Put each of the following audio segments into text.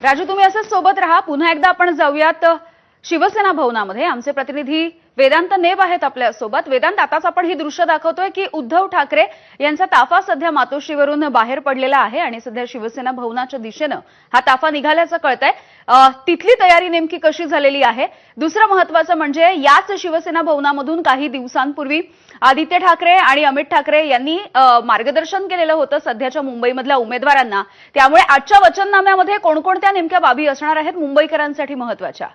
राजू, तुम्ही असंच सोबत राहा। पुन्हा एकदा आपण जाऊयात शिवसेना भवनामध्ये। आमचे प्रतिनिधी वेदांत नेब आहेत आपल्या सोबत। वेदांत, आताच आपण ही दृश्य दाखवतोय की उद्धव ठाकरे यांचा ताफा सध्या मातोश्रीवरून बाहेर पडलेला आहे आणि सध्या शिवसेना भवनाच्या दिशेने हा ताफा निघाल्याचं कळतंय। तिथली तयारी नेमकी कशी झालेली आहे? दुसरं महत्त्वाचं म्हणजे याच शिवसेना भवनामधून काही दिवसांपूर्वी आदित्य ठाकरे आणि अमित ठाकरे यांनी मार्गदर्शन केलेलं होतं सध्याच्या मुंबईमधल्या उमेदवारांना। त्यामुळे आजच्या वचननाम्यामध्ये कोणकोणत्या नेमक्या बाबी असणार आहेत मुंबईकरांसाठी महत्त्वाच्या?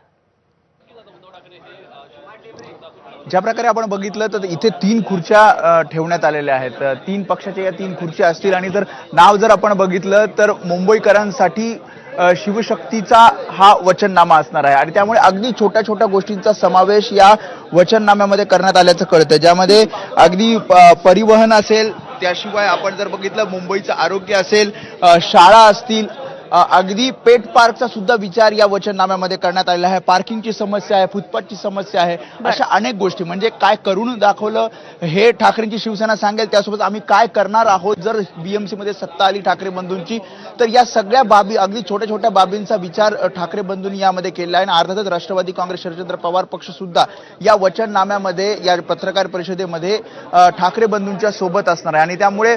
ज्या प्रकारे आपण बघितलं तर इथे 3 खुर्च्या ठेवण्यात आलेल्या आहेत। 3 पक्षाच्या या 3 खुर्च्या असतील आणि जर आपण बघितलं तर मुंबईकरांसाठी शिवशक्तीचा हा वचननामा असणार आहे आणि त्यामुळे अगदी छोट्या छोट्या गोष्टींचा समावेश या वचननाम्यामध्ये करण्यात आल्याचं कळतं, ज्यामध्ये अगदी परिवहन असेल, त्याशिवाय आपण जर बघितलं मुंबईचं आरोग्य असेल, शाळा असतील, अगदी पेट पार्कचा सुद्धा विचार या वचननाम्यामध्ये करण्यात आलेला आहे। पार्किंगची समस्या आहे, फुटपाथची समस्या आहे, अशा अनेक गोष्टी म्हणजे काय करून दाखवलं हे ठाकरेंची शिवसेना सांगेल। त्यासोबत आम्ही काय करणार आहोत जर बीएमसी मध्ये सत्ता आली ठाकरे बंधूंची, तर या सगळ्या बाबी अगदी छोट्या छोट्या बाबींचा विचार ठाकरे बंधूंनी यामध्ये केला आहे। आणि अर्थातच राष्ट्रवादी काँग्रेस शरदचंद्र पवार पक्ष सुद्धा या वचननाम्यामध्ये, या पत्रकार परिषदेमध्ये ठाकरे बंधूंच्या सोबत असणार आहे। आणि त्यामुळे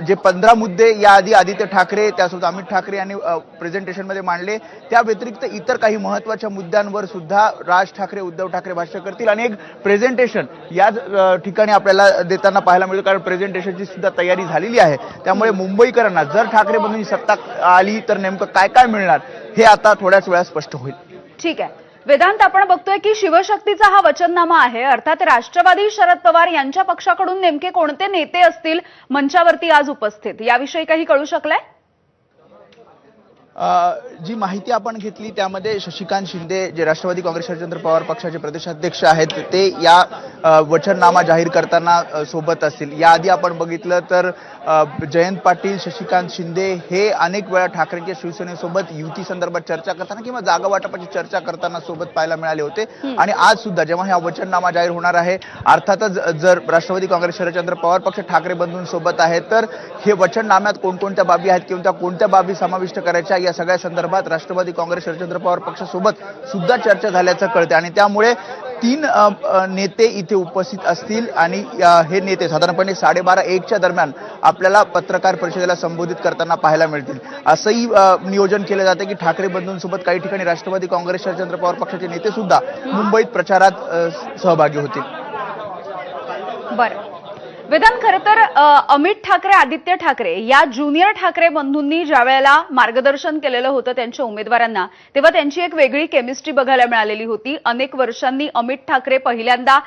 जे 15 मुद्दे याआधी आदित्य ठाकरे त्यासोबत अमित ठाकरे यांनी प्रेझेंटेशन मध्ये मांडले, त्या व्यतिरिक्त इतर काही महत्त्वाच्या मुद्द्यांवर सुद्धा राज ठाकरे, उद्धव ठाकरे भाष्य करतील आणि एक प्रेझेंटेशन या ठिकाणी आपल्याला देताना पाहायला मिळेल, कारण प्रेझेंटेशनची सुद्धा तयारी झालेली आहे। त्यामुळे मुंबईकरांना जर ठाकरे बंधूंची सत्ता आली तर नेमकं काय काय मिळणार हे आता थोड्याच वेळात स्पष्ट होईल। ठीक आहे वेदांत, आपण बघतोय की शिवशक्तीचा हा वचननामा आहे, अर्थात राष्ट्रवादी शरद पवार यांच्या पक्षाकडून नेमके कोणते नेते असतील मंचावरती आज उपस्थित, याविषयी काही कळू शकलंय? जी माहिती आपण घेतली त्यामध्ये शशिकांत शिंदे जे राष्ट्रवादी काँग्रेस शरदचंद्र पवार पक्षाचे प्रदेशाध्यक्ष आहेत ते या वचननामा जाहीर करताना सोबत असतील। याआधी आपण बघितलं तर जयंत पाटील, शशिकांत शिंदे हे अनेक वेळा ठाकरेंच्या शिवसेनेसोबत युती संदर्भात चर्चा करताना किंवा जागा वाटपाची चर्चा करताना सोबत पाहायला मिळाले होते। आणि आज सुद्धा जेव्हा हा वचननामा जाहीर होणार आहे, अर्थातच जर राष्ट्रवादी काँग्रेस शरदचंद्र पवार पक्ष ठाकरे बंधूंसोबत आहे तर हे वचननाम्यात कोणकोणत्या बाबी आहेत किंवा कोणत्या बाबी समाविष्ट करायच्या या सगळ्या संदर्भात राष्ट्रवादी काँग्रेस शरदचंद्र पवार पक्षासोबत सुद्धा चर्चा झाल्याचं कळते। आणि त्यामुळे 3 नेते इथे उपस्थित असतील आणि हे नेते साधारणपणे 12:30-1च्या दरम्यान आपल्याला पत्रकार परिषदेला संबोधित करताना पाहायला मिळतील। असंही नियोजन केलं जातं की ठाकरे बंधूंसोबत काही ठिकाणी राष्ट्रवादी काँग्रेस शरदचंद्र पवार पक्षाचे नेते सुद्धा मुंबईत प्रचारात सहभागी होतील। बरं वेदांत, खरं तर अमित ठाकरे, आदित्य ठाकरे या ज्युनियर ठाकरे बंधूंनी ज्या वेळेला मार्गदर्शन केलेलं होतं त्यांच्या उमेदवारांना, तेव्हा त्यांची एक वेगळी केमिस्ट्री बघायला मिळालेली होती। अनेक वर्षांनी अमित ठाकरे पहिल्यांदा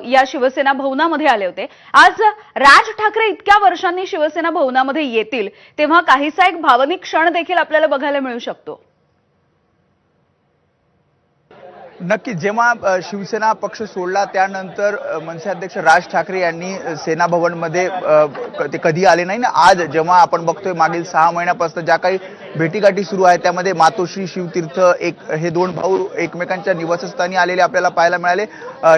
या शिवसेना भवनामध्ये आले होते। आज राज ठाकरे इतक्या वर्षांनी शिवसेना भवनामध्ये येतील तेव्हा काहीसा एक भावनिक क्षण देखील आपल्याला बघायला मिळू शकतो। नक्की, जेव्हा शिवसेना पक्ष सोडला त्यानंतर मनसे अध्यक्ष राज ठाकरे यांनी सेना भवनमध्ये ते कधी आले नाही ना। आज जेव्हा आपण बघतोय मागील 6 महिन्यापासून ज्या काही भेटीगाठी सुरू आहेत त्यामध्ये मातोश्री, शिवतीर्थ हे 2 भाऊ एकमेकांच्या निवासस्थानी आलेले आपल्याला पाहायला मिळाले।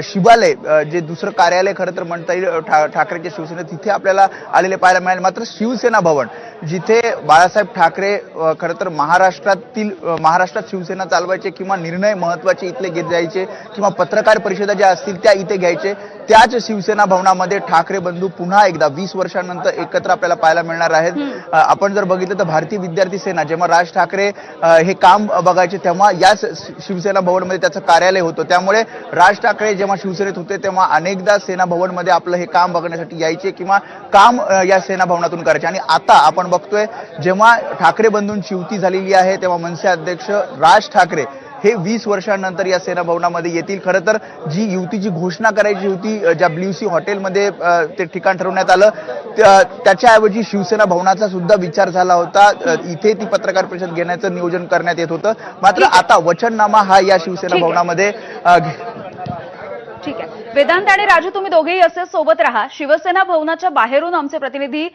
शिवालय जे दुसरं कार्यालय खरं तर म्हणता येईल ठाकरेंच्या शिवसेनेत, तिथे आपल्याला आलेले पाहायला मिळाले। मात्र शिवसेना भवन जिथे बाळासाहेब ठाकरे खरं तर महाराष्ट्रात शिवसेना चालवायचे किंवा निर्णय महत्त्वाचे इथले घेत जायचे किंवा पत्रकार परिषदा ज्या असतील त्या इथे घ्यायचे, त्याच शिवसेना भवनामध्ये ठाकरे बंधू पुन्हा एकदा 20 वर्षांनंतर एकत्र आपल्याला पाहायला मिळणार आहेत। आपण जर बघितलं तर भारतीय विद्यार्थी सेना जेव्हा राज ठाकरे हे काम बघायचे तेव्हा याच शिवसेना भवनमध्ये त्याचं कार्यालय होतं। त्यामुळे राज ठाकरे जेव्हा शिवसेनेत होते तेव्हा अनेकदा सेना भवनमध्ये आपलं हे काम बघण्यासाठी यायचे किंवा काम या सेना भवनातून करायचे। आणि आता आपण बघतोय जेव्हा ठाकरे बंधूंची युती झालेली आहे तेव्हा मनसे अध्यक्ष राज ठाकरे हे 20 वर्षांनंतर या सेना भवनामध्ये येतील। खरं तर जी युतीची घोषणा करायची होती, ज्या ब्ल्यूसी हॉटेलमध्ये ते ठिकाण ठरवण्यात आलं, त्याच्याऐवजी शिवसेना भवनाचा सुद्धा विचार झाला होता। इथे ती पत्रकार परिषद घेण्याचं नियोजन करण्यात येत होतं। मात्र आता वचननामा हा या शिवसेना भवनामध्ये ठीक आहे वेदांत आणि राजू, तुम्ही दोघेही असे सोबत राहा। शिवसेना भवनाच्या बाहेरून आमचे प्रतिनिधी